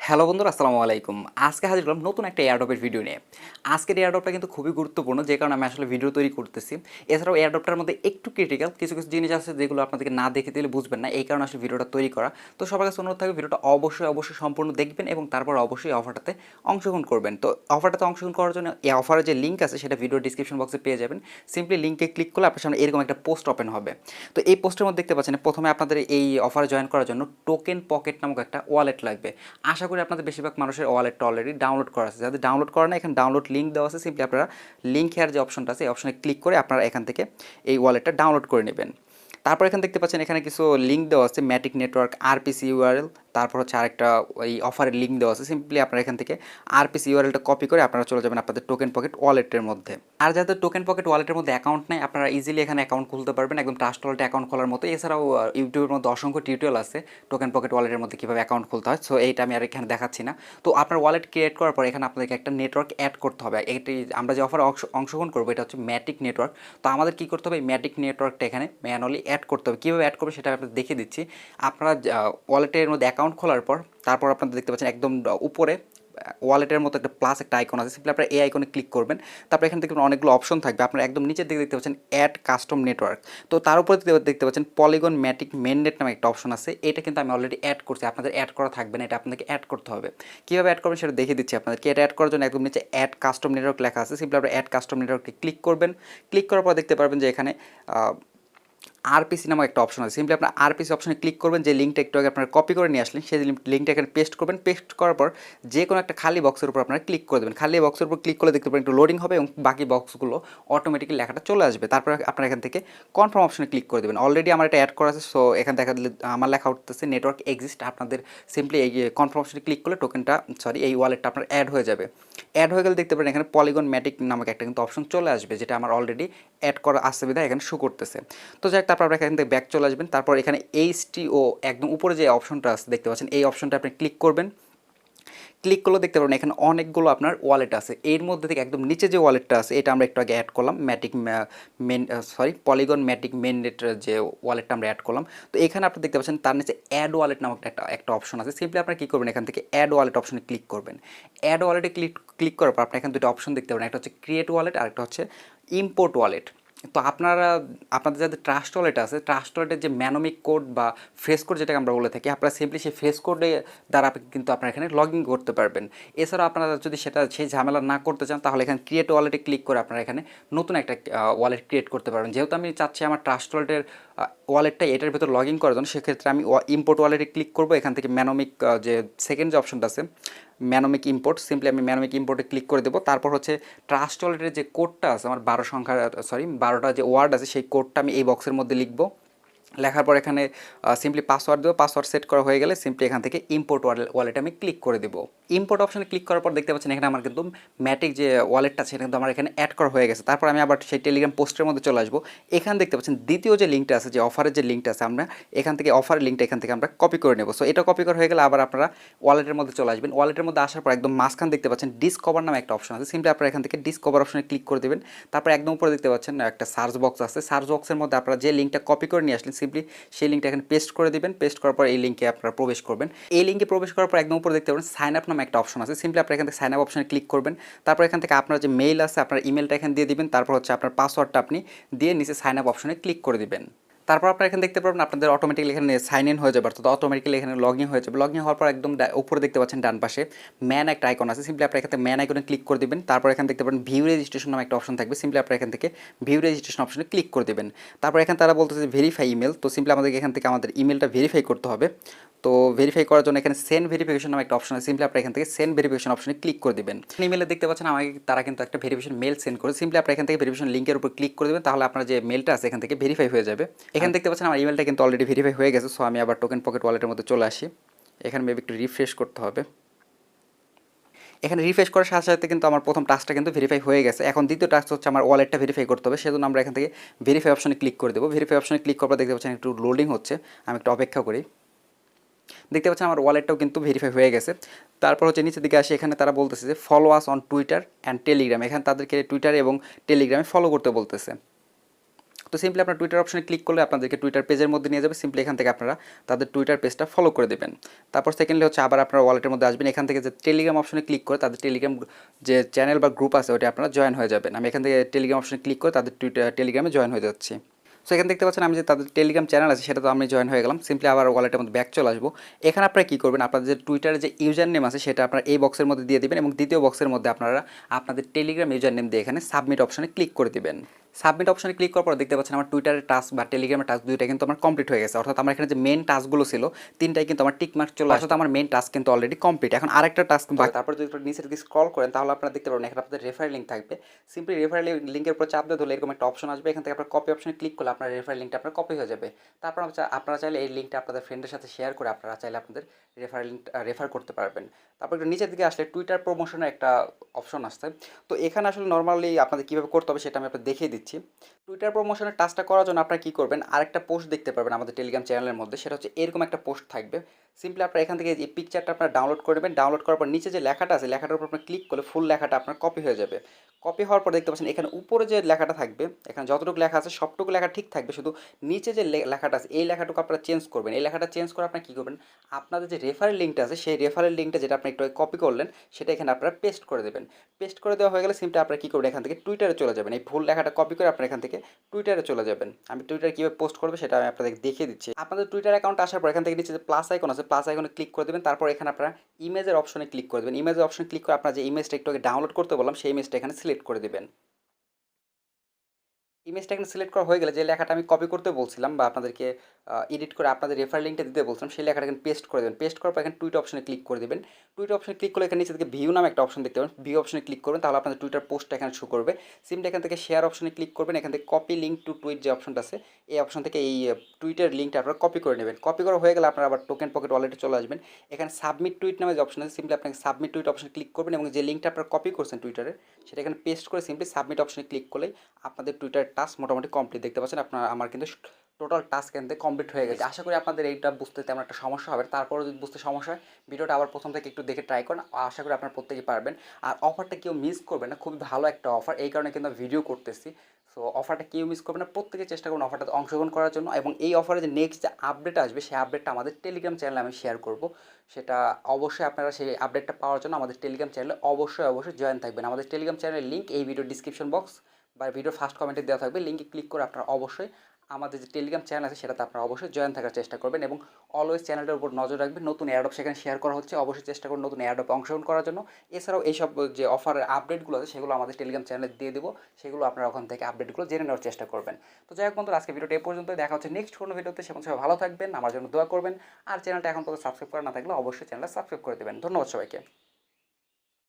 Hello বন্ধুরা, আসসালামু আলাইকুম। আজকে হাজির হলাম নতুন একটা এয়ারড্রপের ভিডিও নিয়ে। আজকের এয়ারড্রপটা কিন্তু খুবই গুরুত্বপূর্ণ, যে কারণে আমি আসলে ভিডিও তৈরি করতেছি। এছাড়াও এয়ারড্রপটার মধ্যে একটু ক্রিটিক্যাল কিছু কিছু জিনিস আছে যেগুলো আপনাদেরকে না দেখে দিলে বুঝবেন না, এই কারণে আসলে ভিডিওটা তৈরি করা। তো সবার কাছে অনুরোধ থাকবে ভিডিওটা অবশ্যই সম্পূর্ণ দেখবেন এবং তারপর অবশ্যই অফারটাতে অংশগ্রহণ করবেন। তো অফারটাতে অংশগ্রহণ করার জন্য এই অফারের যে লিঙ্ক আছে সেটা ভিডিও ডিসক্রিপশন বক্সে পেয়ে যাবেন। সিম্পলি লিঙ্কে ক্লিক করলে আপনার সামনে এরকম একটা পোস্ট ওপেন হবে। তো এই পোস্টের মধ্যে দেখতে পাচ্ছেন প্রথমে আপনাদের এই অফারে জয়েন করার জন্য টোকেন পকেট নামক একটা ওয়ালেট লাগবে। আশা করি আপনাদের বেশিরভাগ মানুষের ওয়ালেটটা অলরেডি ডাউনলোড করা আছে। যাদের ডাউনলোড করা না, এখানে ডাউনলোড লিঙ্ক দেওয়া আছে। সিম্পলি আপনারা লিঙ্ক হেয়ার যে অপশনটা আছে এই অপশনে ক্লিক করে আপনারা এখান থেকে এই ওয়ালেটটা ডাউনলোড করে নেবেন। তারপর এখানে দেখতে পাচ্ছেন এখানে কিছু লিঙ্ক দেওয়া আছে, ম্যাটিক নেটওয়ার্ক, আরপিসি ইউআরএল, তারপর হচ্ছে আরেকটা ওই অফারের লিঙ্ক দেওয়া আছে। সিম্পলি আপনারা এখান থেকে আরপিসি ইউআরএলটা কপি করে আপনারা চলে যাবেন আপনাদের টোকেন পকেট ওয়ালেটের মধ্যে। আর যাদের টোকেন পকেট ওয়ালেটের মধ্যে অ্যাকাউন্ট নেই, আপনারা ইজিলি এখানে অ্যাকাউন্ট খুলতে পারবেন, একদম ট্রাস্ট ওয়ালেটে অ্যাকাউন্ট খোলার মতো। এছাড়াও ইউটিউবের মধ্যে অসংখ্য টিউটোরিয়াল আছে টোকেন পকেট ওয়ালেটের মধ্যে কীভাবে অ্যাকাউন্ট খুলতে হয়। সো এইটা আমি আর এখানে দেখাচ্ছি না। তো আপনার ওয়ালেট ক্রিয়েট করার পর এখানে আপনাদেরকে একটা নেটওয়ার্ক অ্যাড করতে হবে। এটি আমরা যে অফারে অংশগ্রহণ করবো এটা হচ্ছে ম্যাটিক নেটওয়ার্ক। তো আমাদের কী করতে হবে, এই ম্যাটিক নেটওয়ার্কটা এখানে ম্যানুয়ালি অ্যাড করতে হবে। কীভাবে অ্যাড করবে সেটা আমি আপনাদের দেখিয়ে দিচ্ছি। আপনারা ওয়ালেটের মধ্যে অ্যাকাউন্ট খোলার পর তারপর আপনারা দেখতে পাচ্ছেন একদম উপরে ওয়ালেটের মতো একটা প্লাস একটা আইকন আছে। সিম্পলি আপনারা এই আইকনে ক্লিক করবেন। তারপর এখান থেকে অনেকগুলো অপশন থাকবে। আপনারা একদম নিচের দিকে দেখতে পাচ্ছেন অ্যাড কাস্টম নেটওয়ার্ক। তো তার উপরে দেখতে পাচ্ছেন পলিগন ম্যাটিক মেননেট নামে একটা অপশন আছে। এটা কিন্তু আমি অলরেডি অ্যাড করছি, আপনাদের অ্যাড করা থাকবে না, এটা আপনাদেরকে অ্যাড করতে হবে। কীভাবে অ্যাড করবেন সেটা দেখিয়ে দিচ্ছি আপনাদেরকে। এটা অ্যাড করার জন্য একদম নিচে অ্যাড কাস্টম নেটওয়ার্ক লেখা আছে। সিম্পলি আপনারা অ্যাড কাস্টম নেটওয়ার্কে ক্লিক করবেন। ক্লিক করার পর দেখতে পারবেন যে এখানে আরপিসি নামক একটা অপশন আছে। সিম্পলি আপনার আরপিসি অপশনে ক্লিক করবেন। যে লিঙ্কটা একটু আগে আপনারা কপি করে নিয়ে আসলেন সেই লিঙ্কটা এখানে পেস্ট করবেন। পেস্ট করার পর যে কোনো একটা খালি বক্সের উপর আপনারা ক্লিক করে দেবেন। খালি বক্সের উপর ক্লিক করলে দেখতে পাবেন একটু লোডিং হবে এবং বাকি বক্সগুলো অটোমেটিক্যালি লেখাটা চলে আসবে। তারপর আপনারা এখান থেকে কনফার্ম অপশনে ক্লিক করে দেবেন। অলরেডি আমার এটা অ্যাড করা আছে, সো এখানে দেখা দিলে আমার লেখা উঠতেছে নেটওয়ার্ক এক্সিস্ট। আপনাদের সিম্পলি এই কনফার্ম অপশনে ক্লিক করলে টোকেনটা এই ওয়ালেটটা আপনার অ্যাড হয়ে যাবে। অ্যাড হয়ে গেলে দেখতে পারেন এখানে পলিগন ম্যাটিক নামক একটা কিন্তু অপশন চলে আসবে, যেটা আমার অলরেডি অ্যাড করা আসছে বিধায় এখানে শো করতেছে। তো যাই, তারপর আপনারা এখান থেকে ব্যাক চলে আসবেন। তারপর এখানে এইচটিও একদম উপরে যে অপশনটা আছে দেখতে পাচ্ছেন, এই অপশনটা আপনি ক্লিক করবেন। ক্লিক করলে দেখতে পাবেন এখানে অনেকগুলো আপনার ওয়ালেট আছে। এর মধ্যে থেকে একদম নিচে যে ওয়ালেটটা আছে এটা আমরা একটু আগে অ্যাড করলাম, পলিগন ম্যাটিক মেননেট যে ওয়ালেটটা আমরা অ্যাড করলাম। তো এখানে আপনি দেখতে পাচ্ছেন তার নিচে অ্যাড ওয়ালেট নামক একটা অপশন আছে। সিম্পলি আপনারা কী করবেন, এখান থেকে অ্যাড ওয়ালেট অপশনে ক্লিক করবেন। অ্যাড ওয়ালেটে ক্লিক করার পর আপনি এখানে দুটো অপশন দেখতে পাবেন, একটা হচ্ছে ক্রিয়েট ওয়ালেট আর একটা হচ্ছে ইম্পোর্ট ওয়ালেট। তো আপনাদের যাদের ট্রাস্ট ওয়ালেট আছে, ট্রাস্ট ওয়ালেটের যে ম্যানোমিক কোড বা ফেস কোড যেটাকে আমরা বলে থাকি, আপনারা সিম্পলি সেই ফেস কোডে দ্বারা কিন্তু আপনারা এখানে লগ ইন করতে পারবেন। এছাড়াও আপনারা যদি সেই ঝামেলা না করতে চান তাহলে এখানে ক্রিয়েট ওয়ালেটে ক্লিক করে আপনারা এখানে নতুন একটা ওয়ালেট ক্রিয়েট করতে পারবেন। যেহেতু আমি চাচ্ছি আমার ট্রাস্ট ওয়ালেটের ওয়ালেটটা এটার ভিতর লগ ইন করার জন্য, সেক্ষেত্রে আমি ইম্পোর্ট ওয়ালেটে ক্লিক করবো। এখান থেকে ম্যানোমিক যে সেকেন্ড যে অপশনটা আছে ম্যানোমিক ইম্পোর্ট, সিম্পলি আমি ম্যানোমিক ইম্পোর্টে ক্লিক করে দেবো। তারপর হচ্ছে ট্রাস্ট ওয়ালেটের যে কোডটা আছে আমার 12টা যে ওয়ার্ড আছে সেই কোডটা আমি এই বক্সের মধ্যে লিখবো। লেখার পর এখানে সিম্পলি পাসওয়ার্ড দেবো। পাসওয়ার্ড সেট করা হয়ে গেলে সিম্পলি এখান থেকে ইম্পোর্ট ওয়ালেটে আমি ক্লিক করে দেবো। ইম্পোর্ট অপশনে ক্লিক করার পর দেখতে পাচ্ছেন এখানে আমার কিন্তু ম্যাটিক যে ওয়ালেটটা সেটা কিন্তু আমার এখানে অ্যাড করা হয়ে গেছে। তারপর আমি আবার সেই টেলিগ্রাম পোস্টের মধ্যে চলে আসবো। এখানে দেখতে পাচ্ছেন দ্বিতীয় যে লিঙ্কটা আছে, যে অফারের যে লিঙ্কটা আছে, আমরা এখান থেকে অফারের লিঙ্কটা এখান থেকে আমরা কপি করে নেবো। সো এটা কপি করা হয়ে গেলে আবার আপনারা ওয়ালেটের মধ্যে চলে আসবেন। ওয়ালেটের মধ্যে আসার পর একদম মাঝখান দেখতে পাচ্ছেন ডিসকভার নামে একটা অপশন আছে। সিম্পলি আপনারা এখান থেকে ডিসকভার অপশনে ক্লিক করে দেবেন। তারপর একদম উপরে দেখতে পাচ্ছেন একটা সার্চ বক্স আছে। সার্চ বক্সের মধ্যে আপনারা যে লিঙ্কটা কপি করে নিয়ে আসলেন সিম্পলি সেই লিঙ্কটা এখানে পেস্ট করে দিবেন। পেস্ট করার পর এই লিঙ্কে আপনারা প্রবেশ করবেন। এই লিঙ্কে প্রবেশ করার পর একদম উপরে দেখতে পাবেন সাইন আপ নামে একটা অপশন আছে। সিম্পলি আপনারা এখান থেকে সাইন আপ অপশনে ক্লিক করবেন। তারপর এখান থেকে আপনার যে মেইল আছে আপনার ইমেলটা এখানে দিয়ে দিবেন। তারপর হচ্ছে আপনার পাসওয়ার্ডটা আপনি দিয়ে নিচে সাইন আপ অপশনে ক্লিক করে দিবেন। তারপর আপনারা এখানে দেখতে পাবেন আপনাদের অটোমেটিক্যালি এখানে সাইন ইন হয়ে যাবে, অর্থাৎ অটোমেটিক্যালি এখানে লগ ইন হয়ে যাবে। লগ ইন হওয়ার পর একদম উপরে দেখতে পাচ্ছেন ডান পাশে ম্যান একটা আইকন আছে। সিম্পলি আপনারা এখান থেকে ম্যান আইকনে ক্লিক করে দিবেন। তারপর এখানে দেখতে পাবেন ভিউ রেজিস্ট্রেশন নামে একটা অপশন থাকবে। সিম্পলি আপনারা এখান থেকে ভিউ রেজিস্ট্রেশন অপশনে ক্লিক করে দেবেন। তারপর এখানে তারা বলতেছে ভেরিফাই ইমেল। তো সিম্পলি আমাদেরকে এখান থেকে আমাদের ইমেলটা ভেরিফাই করতে হবে। তো ভেরিফাই করার জন্য এখানে সেন্ড ভেরিফিকেশন নামে একটা অপশন আছে। সিম্পলি আপনারা এখান থেকে সেন্ড ভেরিফিকেশন অপশনে ক্লিক করে দেবেন। ইমেলে দেখতে পাচ্ছেন আমাকে তারা কিন্তু একটা ভেরিফিকেশন মেল সেন্ড করে। সিম্পলি আপনারা এখান থেকে ভেরিফিকেশন লিঙ্কের উপর ক্লিক করে দেবেন, তাহলে আপনার যে মেলটা আছে এখান থেকে ভেরিফাই হয়ে যাবে। এখানে দেখতে পাচ্ছেন আমার ইমেলটা কিন্তু অলরেডি ভেরিফাই হয়ে গেছে। সো আমি আবার টোকেন পকেট ওয়ালেটের মধ্যে চলে আসি। এখানে মেবি একটু রিফ্রেশ করতে হবে। এখানে রিফ্রেশ করার সাথে সাথে কিন্তু আমার প্রথম টাস্কটা কিন্তু ভেরিফাই হয়ে গেছে। এখন দ্বিতীয় টাস্ক হচ্ছে আমার ওয়ালেটটা ভেরিফাই করতে হবে। সেজন্য আমরা এখান থেকে ভেরিফাই অপশনে ক্লিক করে দেবো। ভেরিফাই অপশনে ক্লিক করার পর দেখতে পাচ্ছেন একটু লোডিং হচ্ছে, আমি একটু অপেক্ষা করি। দেখতে পাচ্ছেন আমার ওয়ালেটটাও কিন্তু ভেরিফাই হয়ে গেছে। তারপর হচ্ছে নিচের দিকে আসি, এখানে তারা বলতেছে যে follow us on Twitter and Telegram. এখানে তাদেরকে টুইটার এবং টেলিগ্রামে ফলো করতে বলতেছে। তো সিম্পলি আপনার টুইটার অপশনে ক্লিক করলে আপনাদেরকে টুইটার পেজের মধ্যে নিয়ে যাবে। সিম্পলি এখান থেকে আপনারা তাদের টুইটার পেজটা ফলো করে দেবেন। তারপর সেকেন্ডলি হচ্ছে আবার আপনারা ওয়ালেটের মধ্যে আসবেন, এখান থেকে যে টেলিগ্রাম অপশনে ক্লিক করে তাদের টেলিগ্রাম যে চ্যানেল বা গ্রুপ আছে ওটা আপনারা জয়েন হয়ে যাবেন। আমি এখান থেকে টেলিগ্রাম অপশনে ক্লিক করে তাদের টেলিগ্রামে জয়েন হয়ে যাচ্ছি। সো এখানে দেখতে পাচ্ছেন আমি যে তাদের টেলিগ্রাম চ্যানেল আছে সেটা তো আমি জয়েন হয়ে গেলাম। সিম্পলি আবার ওয়ালেটের মধ্যে ব্যাক চলে আসবো। এখানে আপনারা কী করবেন, আপনাদের যে টুইটারের যে ইউজার নেম আছে সেটা আপনারা এই বক্সের মধ্যে দিয়ে দিবেন এবং দ্বিতীয় বক্সের মধ্যে আপনারা আপনাদের টেলিগ্রাম ইউজার নেম দিয়ে এখানে সাবমিট অপশনে ক্লিক করে দিবেন। সাবমিট অপশনে ক্লিক করার পর দেখতে পাচ্ছেন আমার টুইটারের টাস্ক বা টেলিগ্রামের টাস্ক দুইটা কিন্তু আমার কমপ্লিট হয়ে গেছে। অর্থাৎ আমার এখানে যে মেন টাস্কগুলো ছিল তিনটাই কিন্তু আমার টিক মার্ক চলে আসে। অর্থাৎ আমার মেন টাস্ক কিন্তু অলরেডি কমপ্লিট। এখন আরেকটা টাস্ক বাকি। তারপর যদি নিচে যদি স্ক্রল করেন তাহলে আপনারা দেখতে পাবেন এখানে আপনাদের রেফার লিঙ্ক থাকবে। সিম্পলি রেফার লিঙ্কের উপর চাপ দিয়ে ধরলে এরকম একটা অপশন আসবে। এখান থেকে আপনার কপি অপশনে ক্লিক করলে আপনার রেফার লিঙ্কটা আপনার কপি হয়ে যাবে। তারপর আপনারা চাইলে এই লিঙ্কটা আপনাদের ফ্রেন্ডের সাথে শেয়ার করে আপনারা চাইলে আপনাদের রেফার করতে পারবেন। তারপর একটু নিচের দিকে আসলে টুইটার প্রমোশনের একটা অপশন আসছে। তো এখানে আসলে নর্মালি আপনাদের কীভাবে করতে হবে সেটা আমি আপনাদের দেখিয়ে দিচ্ছি। টুইটার প্রমোশনের টাস্কটা করার জন্য আপনারা কী করবেন, আরেকটা পোস্ট দেখতে পারবেন আমাদের টেলিগ্রাম চ্যানেলের মধ্যে, সেটা হচ্ছে এরকম একটা পোস্ট থাকবে। সিম্পলি আপনারা এখান থেকে এই পিকচারটা আপনারা ডাউনলোড করে নেবেন। ডাউনলোড করার পর নিচে যে লেখাটা আছে লেখাটার উপর আপনার ক্লিক করলে ফুল লেখাটা আপনার কপি হয়ে যাবে। কপি হওয়ার পর দেখতে পাচ্ছেন এখানে উপরে যে লেখাটা থাকবে, এখানে যতটুকু লেখা আছে সবটুকু লেখা ঠিক থাকবে, শুধু নিচে যে লেখাটা আছে এই লেখাটুকু আপনারা চেঞ্জ করবেন। এই লেখাটা চেঞ্জ করে আপনারা কী করবেন, আপনাদের যে রেফারেল লিঙ্কটা আছে সেই রেফারেল লিঙ্কটা যেটা আপনি একটু কপি করলেন সেটা এখানে আপনারা পেস্ট করে দেবেন। পেস্ট করে দেওয়া হয়ে গেলে সিম্পলি আপনারা কী করবেন, এখান থেকে টুইটারে চলে যাবেন। এই ফুল লেখাটা কপি করে আপনারা এখান থেকে টুইটারে চলে যাবেন। আমি টুইটারে কীভাবে পোস্ট করবো সেটা আমি আপনাদের দেখিয়ে দিচ্ছি। আপনাদের টুইটার অ্যাকাউন্ট আসার পর এখান থেকে নিচে যে প্লাস আইকন আছে প্লাস আইকনে ক্লিক করে দেবেন। তারপর এখানে আপনারা ইমেজের অপশনে ক্লিক করে দেবেন। ইমেজের অপশনে ক্লিক করে আপনারা যে ইমেজটা একটু আগে ডাউনলোড করতে বললাম সেই ইমেজটা এখানে সিলেক্ট করে দেবেন। ইমেজটা এখানে সিলেক্ট করা হয়ে গেলে যে লেখাটা আমি কপি করতে বলছিলাম বা আপনাদেরকে এডিট করে আপনাদের রেফার লিঙ্কটা দিতে বলছিলাম সেই লেখাটা এখানে পেস্ট করে দেবেন। পেস্ট করার পর এখানে টুইট অপশনে ক্লিক করে দেবেন। টুইট অপশনে ক্লিক করলে এখানে নিচে থেকে ভিউ নামে একটা অপশন দেখতে পাবেন। ভিউ অপশনে ক্লিক করবেন তাহলে আপনাদের টুইটার পোস্টটা এখানে শো করবে। সিম্পলি এখান থেকে শেয়ার অপশনে ক্লিক করবেন। এখান থেকে কপি লিঙ্ক টু টুইট যে অপশনটা আছে এই অপশন থেকে এই টুইটার লিঙ্কটা আপনারা কপি করে নেবেন। কপি করা হয়ে গেলে আপনারা আবার টোকেন পকেট ওয়ালেটে চলে আসবেন। এখানে সাবমিট টুইট নামে যে অপশন আছে সিম্পলি আপনাকে সাবমিট টুইট অপশনে ক্লিক করবেন এবং যে লিঙ্কটা আপনারা কপি করছেন টুইটারে সেটা এখানে পেস্ট করে সিম্পলি সাবমিট অপশনে ক্লিক করলেই আপনাদের টুইটার টাস্ক মোটামুটি কমপ্লিট। দেখতে পাচ্ছেন আপনার আমার কিন্তু টোটাল টাস্ক এখান থেকে কমপ্লিট হয়ে গেছে। আশা করি আপনাদের এইটা বুঝতে তেমন একটা সমস্যা হবে। তারপরে যদি বুঝতে সমস্যা হয় ভিডিওটা আবার প্রথম থেকে একটু দেখে ট্রাই করেন। আশা করি আপনারা প্রত্যেকেই পারবেন। আর অফারটা কেউ মিস করবেন না, খুবই ভালো একটা অফার, এই কারণে কিন্তু ভিডিও করতেছি। সো অফারটা কেউ মিস করবেন না, প্রত্যেকে চেষ্টা করুন অফারটাতে অংশগ্রহণ করার জন্য। এবং এই অফারে যে নেক্সট যে আপডেট আসবে সেই আপডেটটা আমাদের টেলিগ্রাম চ্যানেলে আমি শেয়ার করব। সেটা অবশ্যই আপনারা সেই আপডেটটা পাওয়ার জন্য আমাদের টেলিগ্রাম চ্যানেলে অবশ্যই জয়েন থাকবেন। আমাদের টেলিগ্রাম চ্যানেলের লিঙ্ক এই ভিডিও ডিসক্রিপশন বক্স বা ভিডিওর ফার্স্ট কমেন্টে দেওয়া থাকবে। লিঙ্কে ক্লিক করে আপনারা অবশ্যই আমাদের যে টেলিগ্রাম চ্যানেল আছে সেটাতে আপনারা অবশ্যই জয়েন থাকার চেষ্টা করবেন এবং অলওয়েজ চ্যানেলটার উপর নজর রাখবেন। নতুন এয়ারড্রপ সেখানে শেয়ার করা হচ্ছে, অবশ্যই চেষ্টা করুন নতুন এয়ারড্রপে অংশগ্রহণ করার জন্য। এছাড়াও এইসব যে অফারের আপডেটগুলো আছে সেগুলো আমাদের টেলিগ্রাম চ্যানেলে দিয়ে দেবো, সেগুলো আপনারা ওখান থেকে আপডেটগুলো জেনে নেওয়ার চেষ্টা করবেন। তো যাই হোক বন্ধুরা, আজকে ভিডিওটা এই পর্যন্ত, দেখা হচ্ছে নেক্সট কোনো ভিডিওতে। সেখানে সবাই ভালো থাকবেন, আমার জন্য দোয়া করবেন। আর চ্যানেলটা এখন পর্যন্ত সাবস্ক্রাইব করা না থাকলে অবশ্যই চ্যানেলটা সাবস্ক্রাইব করে দেবেন। ধন্যবাদ সবাইকে।